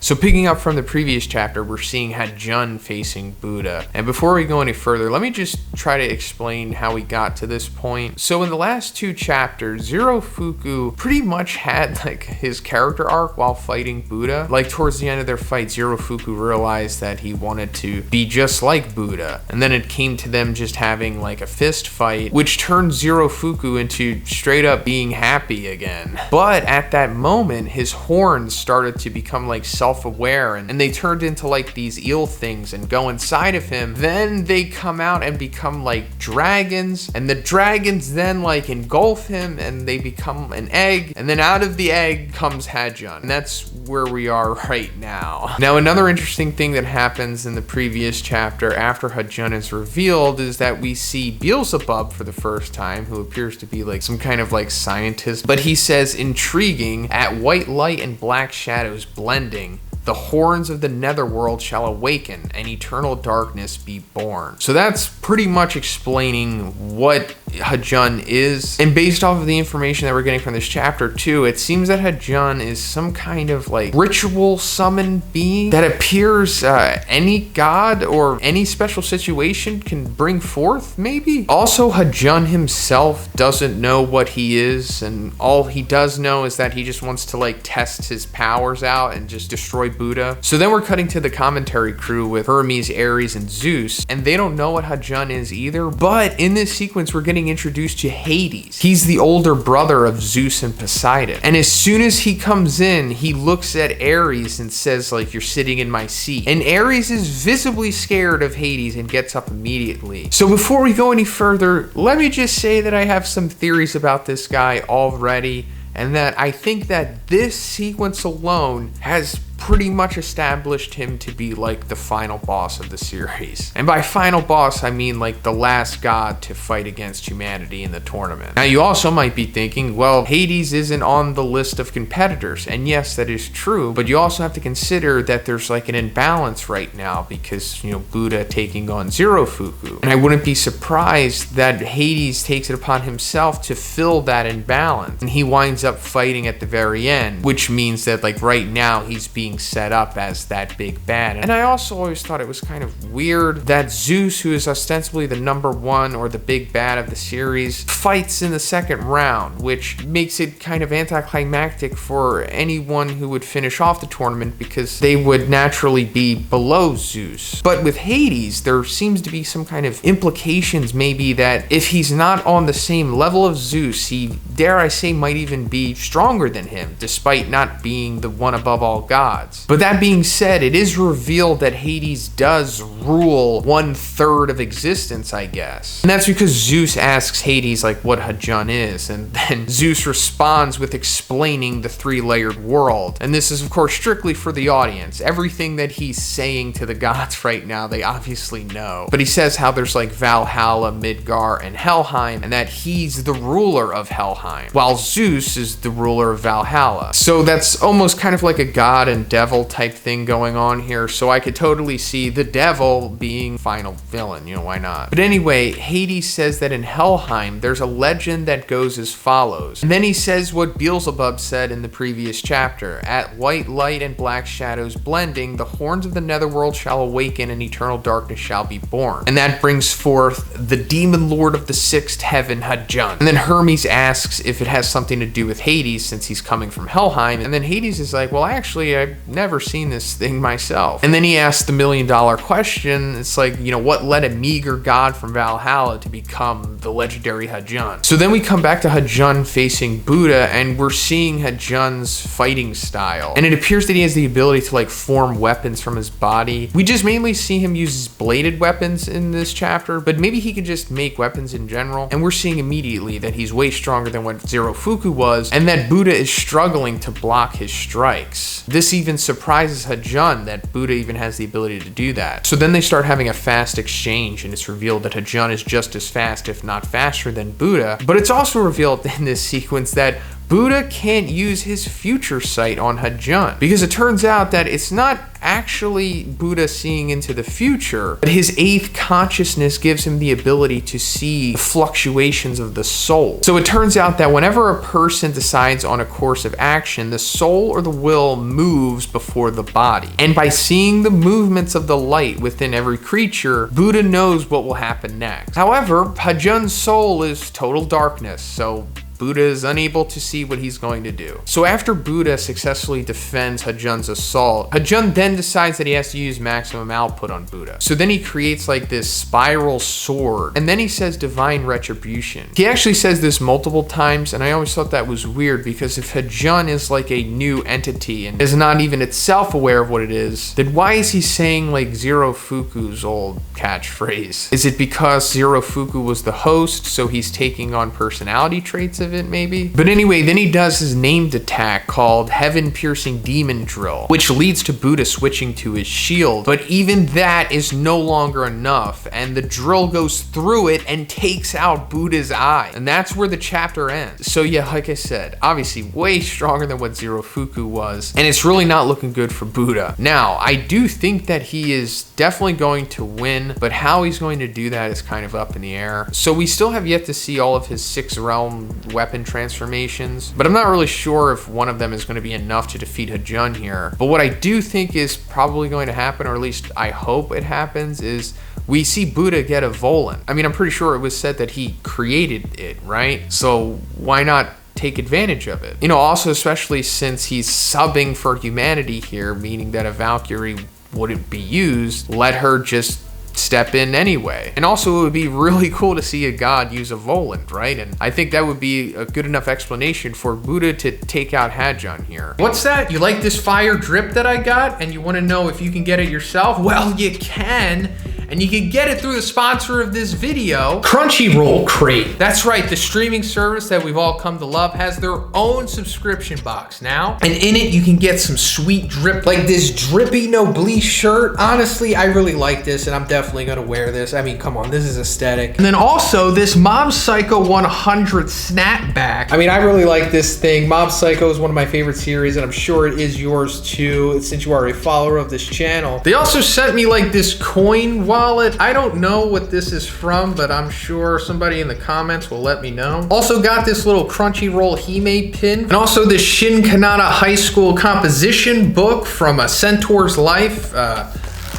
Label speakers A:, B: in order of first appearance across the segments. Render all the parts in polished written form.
A: So picking up from the previous chapter, we're seeing Hajun facing Buddha. And before we go any further, let me just try to explain how we got to this point. So in the last 2 chapters, Zirofuku pretty much had like his character arc while fighting Buddha. Like towards the end of their fight, Zirofuku realized that he wanted to be just like Buddha. And then it came to them just having like a fist fight, which turned Zirofuku into straight up being happy again. But at that moment, his horns started to become like self-aware, and they turned into like these eel things and go inside of him. Then they come out and become like dragons, and the dragons then like engulf him and they become an egg, and then out of the egg comes Hajun. And that's where we are right now. Now, another interesting thing that happens in the previous chapter after Hajun is revealed is that we see Beelzebub for the first time, who appears to be like some kind of like scientist, but he says, intriguing, at white light and black shadows blending, the horns of the netherworld shall awaken and eternal darkness be born. So that's pretty much explaining what Hajun is. And based off of the information that we're getting from this chapter too, it seems that Hajun is some kind of like ritual summoned being that appears any god or any special situation can bring forth, maybe. Also, Hajun himself doesn't know what he is, and all he does know is that he just wants to like test his powers out and just destroy Buddha. So then we're cutting to the commentary crew with Hermes, Ares, and Zeus, and they don't know what Hajun is either. But in this sequence, we're getting introduced to Hades. He's the older brother of Zeus and Poseidon. And as soon as he comes in, he looks at Ares and says, like, you're sitting in my seat. And Ares is visibly scared of Hades and gets up immediately. So before we go any further, let me just say that I have some theories about this guy already, and that I think that this sequence alone has pretty much established him to be like the final boss of the series. And by final boss, I mean like the last god to fight against humanity in the tournament. Now you also might be thinking, well, Hades isn't on the list of competitors. And yes, that is true, but you also have to consider that there's like an imbalance right now because, you know, Buddha taking on Zirofuku. And I wouldn't be surprised that Hades takes it upon himself to fill that imbalance. And he winds up fighting at the very end, which means that like right now he's being set up as that big bad. And I also always thought it was kind of weird that Zeus, who is ostensibly the #1 or the big bad of the series, fights in the second round, which makes it kind of anticlimactic for anyone who would finish off the tournament because they would naturally be below Zeus. But with Hades, there seems to be some kind of implications maybe that if he's not on the same level of Zeus, he, dare I say, might even be stronger than him, despite not being the one above all gods. But that being said, it is revealed that Hades does rule 1/3 of existence, I guess. And that's because Zeus asks Hades like what Hajun is, and then Zeus responds with explaining the 3-layered world. And this is of course strictly for the audience. Everything that he's saying to the gods right now, they obviously know. But he says how there's like Valhalla, Midgar, and Helheim, and that he's the ruler of Helheim, while Zeus is the ruler of Valhalla. So that's almost kind of like a god and devil type thing going on here, so I could totally see the devil being final villain, you know, why not? But anyway, Hades says that in Helheim there's a legend that goes as follows, and then he says what Beelzebub said in the previous chapter: at white light and black shadows blending, the horns of the netherworld shall awaken and eternal darkness shall be born. And that brings forth the demon lord of the 6th heaven, Hajun. And then Hermes asks if it has something to do with Hades since he's coming from Helheim, and then Hades is like, well, actually I've never seen this thing myself. And then he asks the $1 million question. It's like, you know, what led a meager god from Valhalla to become the legendary Hajun? So then we come back to Hajun facing Buddha, and we're seeing Hajun's fighting style. And it appears that he has the ability to like form weapons from his body. We just mainly see him use bladed weapons in this chapter, but maybe he could just make weapons in general. And we're seeing immediately that he's way stronger than what Zirofuku was, and that Buddha is struggling to block his strikes. This even surprises Hajun that Buddha even has the ability to do that. So then they start having a fast exchange, and it's revealed that Hajun is just as fast, if not faster, than Buddha. But it's also revealed in this sequence that Buddha can't use his future sight on Hajun, because it turns out that it's not actually Buddha seeing into the future, but his 8th consciousness gives him the ability to see the fluctuations of the soul. So it turns out that whenever a person decides on a course of action, the soul or the will moves before the body. And by seeing the movements of the light within every creature, Buddha knows what will happen next. However, Hajun's soul is total darkness, so Buddha is unable to see what he's going to do. So after Buddha successfully defends Hajun's assault, Hajun then decides that he has to use maximum output on Buddha. So then he creates like this spiral sword, and then he says divine retribution. He actually says this multiple times, and I always thought that was weird, because if Hajun is like a new entity and is not even itself aware of what it is, then why is he saying like Zero Fuku's old catchphrase? Is it because Zero Fuku was the host, so he's taking on personality traits of it, maybe? But anyway, then he does his named attack called Heaven Piercing Demon Drill, which leads to Buddha switching to his shield. But even that is no longer enough, and the drill goes through it and takes out Buddha's eye. And that's where the chapter ends. So yeah, like I said, obviously way stronger than what Zero Fuku was, and it's really not looking good for Buddha. Now, I do think that he is definitely going to win, but how he's going to do that is kind of up in the air. So we still have yet to see all of his 6 realm weapon transformations, but I'm not really sure if one of them is going to be enough to defeat Hajun here. But what I do think is probably going to happen, or at least I hope it happens, is we see Buddha get a Volan. I mean, I'm pretty sure it was said that he created it, right? So why not take advantage of it? You know, also especially since he's subbing for humanity here, meaning that a Valkyrie wouldn't be used, let her just step in anyway. And also it would be really cool to see a god use a Volant, right? And I think that would be a good enough explanation for Buddha to take out Hajun here. What's that? You like this fire drip that I got and you want to know if you can get it yourself? Well, you can. And you can get it through the sponsor of this video, Crunchyroll Crate. That's right, the streaming service that we've all come to love has their own subscription box now. And in it, you can get some sweet drip, like this drippy Noblesse shirt. Honestly, I really like this, and I'm definitely gonna wear this. I mean, come on, this is aesthetic. And then also this Mob Psycho 100 snapback. I mean, I really like this thing. Mob Psycho is one of my favorite series, and I'm sure it is yours too, since you are a follower of this channel. They also sent me like this coin wallet. I don't know what this is from, but I'm sure somebody in the comments will let me know. Also got this little Crunchyroll Hime pin, and also this Shin Kanata High School composition book from A Centaur's Life.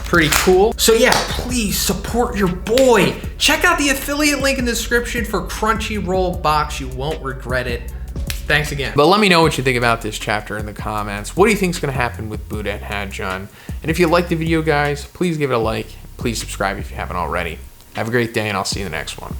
A: Pretty cool. So yeah, please support your boy. Check out the affiliate link in the description for Crunchyroll box. You won't regret it. Thanks again. But let me know what you think about this chapter in the comments. What do you think is going to happen with Buddha and Hajun? And if you liked the video, guys, please give it a like. Please subscribe if you haven't already. Have a great day, and I'll see you in the next one.